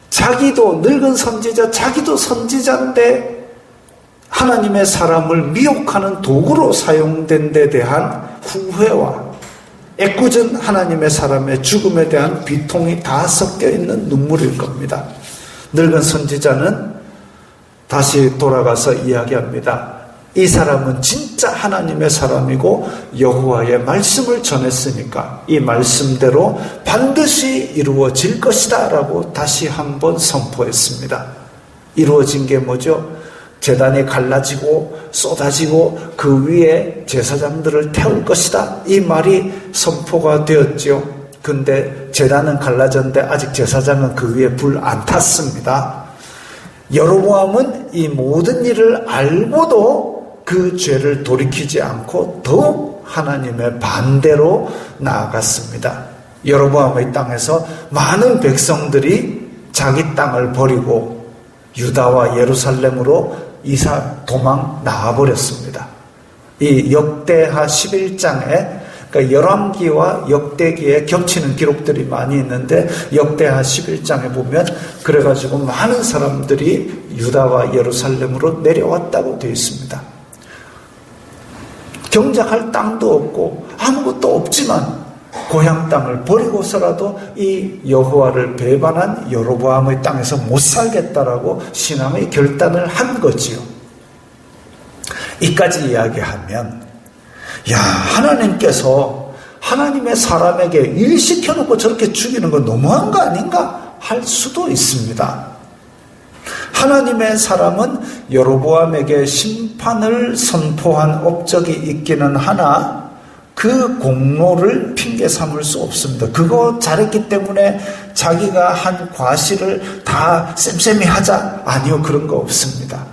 A: 자기도 늙은 선지자, 자기도 선지자인데 하나님의 사람을 미혹하는 도구로 사용된 데 대한 후회와 애꿎은 하나님의 사람의 죽음에 대한 비통이 다 섞여 있는 눈물일 겁니다. 늙은 선지자는 다시 돌아가서 이야기합니다. 이 사람은 진짜 하나님의 사람이고 여호와의 말씀을 전했으니까 이 말씀대로 반드시 이루어질 것이다 라고 다시 한번 선포했습니다. 이루어진 게 뭐죠? 제단이 갈라지고 쏟아지고 그 위에 제사장들을 태울 것이다. 이 말이 선포가 되었죠. 근데 제단은 갈라졌는데 아직 제사장은 그 위에 불 안 탔습니다. 여로보암은 이 모든 일을 알고도 그 죄를 돌이키지 않고 더욱 하나님의 반대로 나아갔습니다. 여로보암의 땅에서 많은 백성들이 자기 땅을 버리고 유다와 예루살렘으로 도망 나와버렸습니다. 이 역대하 11장에 그러니까 열왕기와 역대기에 겹치는 기록들이 많이 있는데 역대하 11장에 보면 그래가지고 많은 사람들이 유다와 예루살렘으로 내려왔다고 되어 있습니다. 경작할 땅도 없고 아무것도 없지만 고향 땅을 버리고서라도 이 여호와를 배반한 여로보암의 땅에서 못 살겠다라고 신앙의 결단을 한 거지요. 이까지 이야기하면 하나님께서 하나님의 사람에게 일 시켜놓고 저렇게 죽이는 건 너무한 거 아닌가 할 수도 있습니다. 하나님의 사람은 여로보암에게 심판을 선포한 업적이 있기는 하나 그 공로를 핑계 삼을 수 없습니다. 그거 잘했기 때문에 자기가 한 과실을 다 쌤쌤이 하자. 아니요, 그런 거 없습니다.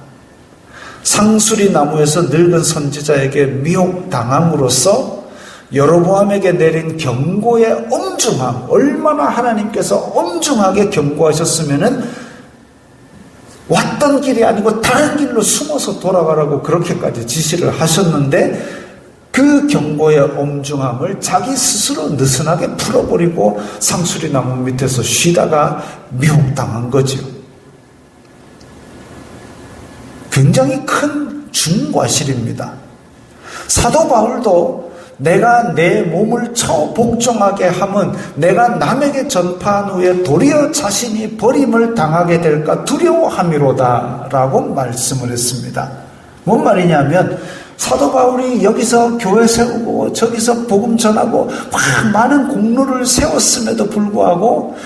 A: 상수리 나무에서 늙은 선지자에게 미혹당함으로써 여로보암에게 내린 경고의 엄중함, 얼마나 하나님께서 엄중하게 경고하셨으면은 왔던 길이 아니고 다른 길로 숨어서 돌아가라고 그렇게까지 지시를 하셨는데 그 경고의 엄중함을 자기 스스로 느슨하게 풀어버리고 상수리 나무 밑에서 쉬다가 미혹당한 거죠. 굉장히 큰 중과실입니다. 사도 바울도 내가 내 몸을 처복종하게 함은 내가 남에게 전파한 후에 도리어 자신이 버림을 당하게 될까 두려워함이로다 라고 말씀을 했습니다. 뭔 말이냐면 사도 바울이 여기서 교회 세우고 저기서 복음 전하고 막 많은 공로를 세웠음에도 불구하고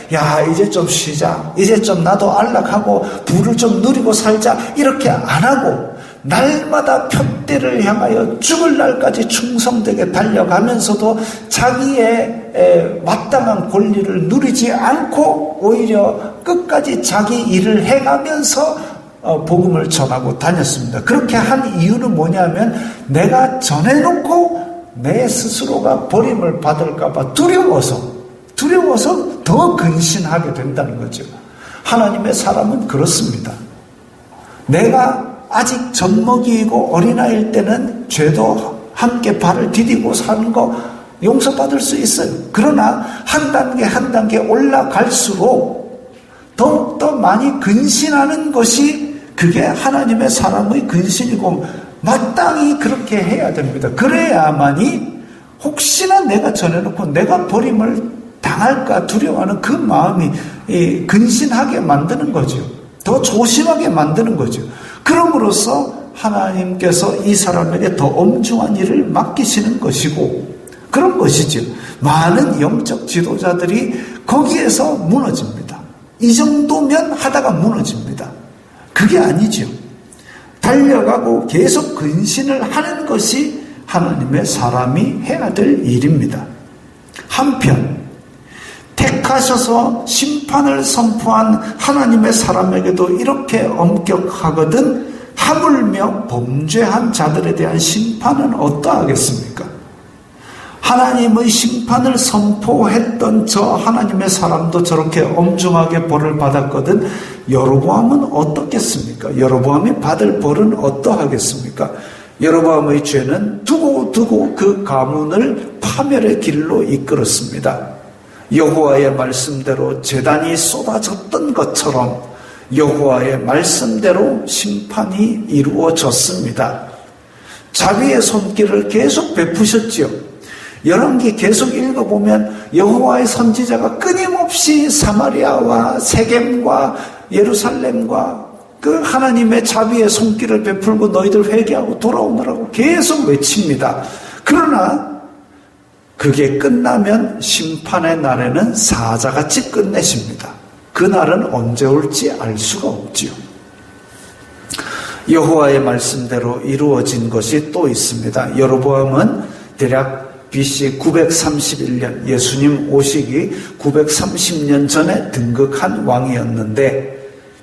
A: 이제 좀 쉬자, 이제 좀 나도 안락하고 부를 좀 누리고 살자 이렇게 안 하고 날마다 표대를 향하여 죽을 날까지 충성되게 달려가면서도 자기의 마땅한 권리를 누리지 않고 오히려 끝까지 자기 일을 해가면서 복음을 전하고 다녔습니다. 그렇게 한 이유는 뭐냐면 내가 전해놓고 내 스스로가 버림을 받을까 봐 두려워서 더 근신하게 된다는 거죠. 하나님의 사람은 그렇습니다. 내가 아직 젖먹이고 어린아이일 때는 죄도 함께 발을 디디고 사는 거 용서받을 수 있어요. 그러나 한 단계 올라갈수록 더욱더 많이 근신하는 것이 그게 하나님의 사람의 근신이고 마땅히 그렇게 해야 됩니다. 그래야만이 혹시나 내가 전해놓고 내가 버림을 당할까 두려워하는 그 마음이 근신하게 만드는 거죠. 더 조심하게 만드는 거죠. 그럼으로써 하나님께서 이 사람에게 더 엄중한 일을 맡기시는 것이고 그런 것이죠. 많은 영적 지도자들이 거기에서 무너집니다. 이 정도면 하다가 무너집니다. 그게 아니죠. 달려가고 계속 근신을 하는 것이 하나님의 사람이 해야 될 일입니다. 한편 택하셔서 심판을 선포한 하나님의 사람에게도 이렇게 엄격하거든 하물며 범죄한 자들에 대한 심판은 어떠하겠습니까? 하나님의 심판을 선포했던 저 하나님의 사람도 저렇게 엄중하게 벌을 받았거든 여로보암은 어떻겠습니까? 여로보암이 받을 벌은 어떠하겠습니까? 여로보암의 죄는 두고 그 가문을 파멸의 길로 이끌었습니다. 여호와의 말씀대로 제단이 쏟아졌던 것처럼 여호와의 말씀대로 심판이 이루어졌습니다. 자비의 손길을 계속 베푸셨지요. 열왕기 계속 읽어보면 여호와의 선지자가 끊임없이 사마리아와 세겜과 예루살렘과 그 하나님의 자비의 손길을 베풀고 너희들 회개하고 돌아오느라고 계속 외칩니다. 그러나 그게 끝나면 심판의 날에는 사자같이 끝내십니다. 그날은 언제 올지 알 수가 없지요. 여호와의 말씀대로 이루어진 것이 또 있습니다. 여로보암은 대략 BC 931년 예수님 오시기 930년 전에 등극한 왕이었는데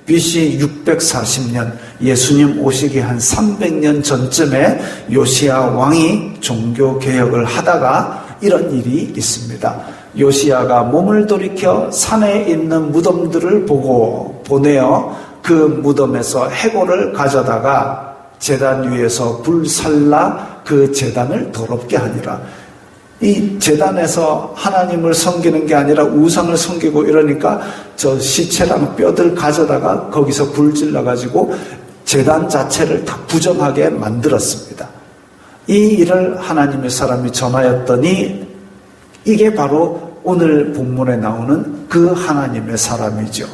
A: BC 640년 예수님 오시기 한 300년 전쯤에 요시야 왕이 종교개혁을 하다가 이런 일이 있습니다. 요시야가 몸을 돌이켜 산에 있는 무덤들을 보내어 그 무덤에서 해골을 가져다가 제단 위에서 불살라 그 제단을 더럽게 하니라. 이 제단에서 하나님을 섬기는 게 아니라 우상을 섬기고 이러니까 저 시체랑 뼈들 가져다가 거기서 불 질러가지고 제단 자체를 다 부정하게 만들었습니다. 이 일을 하나님의 사람이 전하였더니 이게 바로 오늘 본문에 나오는 그 하나님의 사람이죠.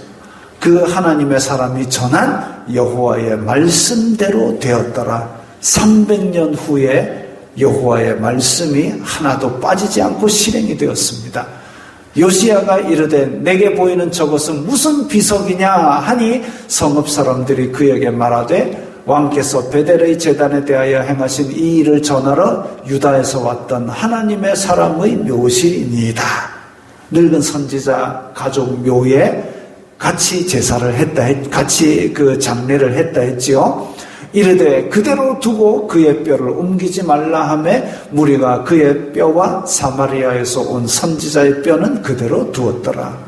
A: 그 하나님의 사람이 전한 여호와의 말씀대로 되었더라. 300년 후에 여호와의 말씀이 하나도 빠지지 않고 실행이 되었습니다. 요시야가 이르되 내게 보이는 저것은 무슨 비석이냐 하니 성읍 사람들이 그에게 말하되 왕께서 베델의 제단에 대하여 행하신 이 일을 전하러 유다에서 왔던 하나님의 사람의 묘실이니이다. 늙은 선지자 가족 묘에 같이 제사를 했다, 같이 그 장례를 했다 했지요. 이르되 그대로 두고 그의 뼈를 옮기지 말라 하며 무리가 그의 뼈와 사마리아에서 온 선지자의 뼈는 그대로 두었더라.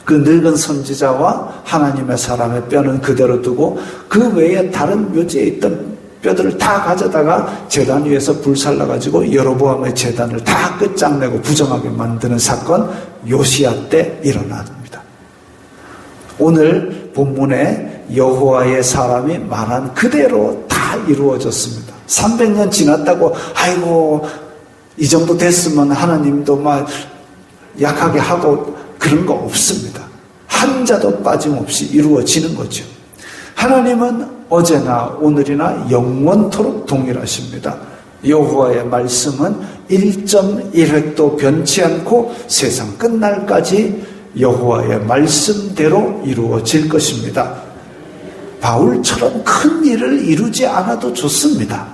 A: 그 늙은 선지자와 하나님의 사람의 뼈는 그대로 두고 그 외에 다른 묘지에 있던 뼈들을 다 가져다가 제단 위에서 불살라가지고 여로보암의 제단을 다 끝장내고 부정하게 만드는 사건 요시야 때 일어납니다. 오늘 본문에 여호와의 사람이 말한 그대로 다 이루어졌습니다. 300년 지났다고 아이고 이 정도 됐으면 하나님도 막 약하게 하고 그런 거 없습니다. 한 자도 빠짐없이 이루어지는 거죠. 하나님은 어제나 오늘이나 영원토록 동일하십니다. 여호와의 말씀은 1.1획도 변치 않고 세상 끝날까지 여호와의 말씀대로 이루어질 것입니다. 바울처럼 큰 일을 이루지 않아도 좋습니다.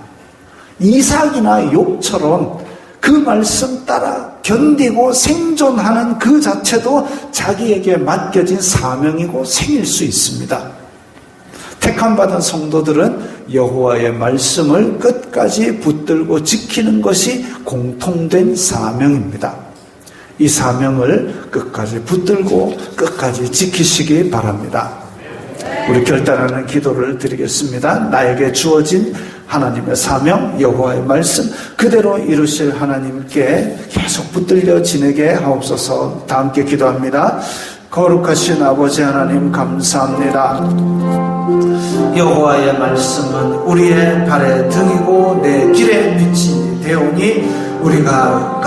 A: 이삭이나 욥처럼 그 말씀 따라 견디고 생존하는 그 자체도 자기에게 맡겨진 사명이고 생일 수 있습니다. 택함받은 성도들은 여호와의 말씀을 끝까지 붙들고 지키는 것이 공통된 사명입니다. 이 사명을 끝까지 붙들고 끝까지 지키시기 바랍니다. 우리 결단하는 기도를 드리겠습니다. 나에게 주어진 하나님의 사명, 여호와의 말씀 그대로 이루실 하나님께 계속 붙들려 지내게 하옵소서. 다 함께 기도합니다. 거룩하신 아버지 하나님 감사합니다. 여호와의 말씀은 우리의 발의 등이고 내 길의 빛이 되오니 우리가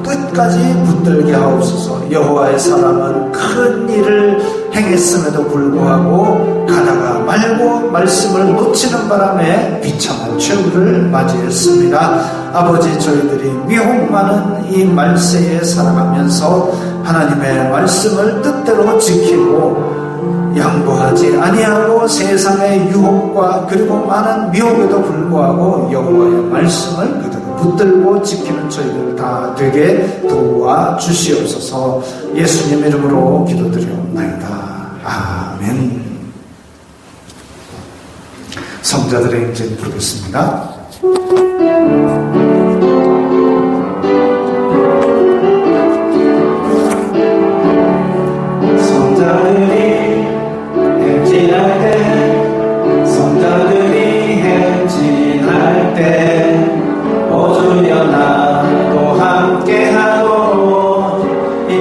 A: 끝까지 붙들게 하옵소서. 여호와의 사람은 큰 일을 행했음에도 불구하고 가다가 말고 말씀을 놓치는 바람에 비참한 최후를 맞이했습니다. 아버지, 저희들이 미혹 많은 이 말세에 살아가면서 하나님의 말씀을 뜻대로 지키고 양보하지 아니하고 세상의 유혹과 그리고 많은 미혹에도 불구하고 여호와의 말씀을 그대로 붙들고 지키는 저희들 다 되게 도와주시옵소서. 예수님 이름으로 기도드리옵나이다. 아멘. 성자들의 행진 부르겠습니다. 성자들이 행진할 때, 성자들이 행진할 때 오주여 나도 함께하도록 이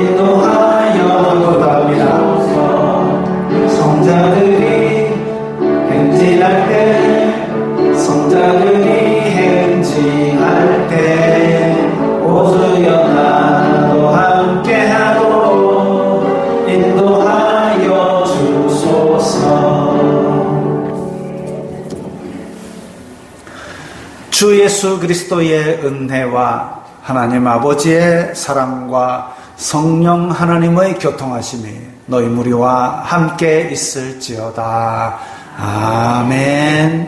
A: 주 예수 그리스도의 은혜와 하나님 아버지의 사랑과 성령 하나님의 교통하심이 너희 무리와 함께 있을지어다. 아멘.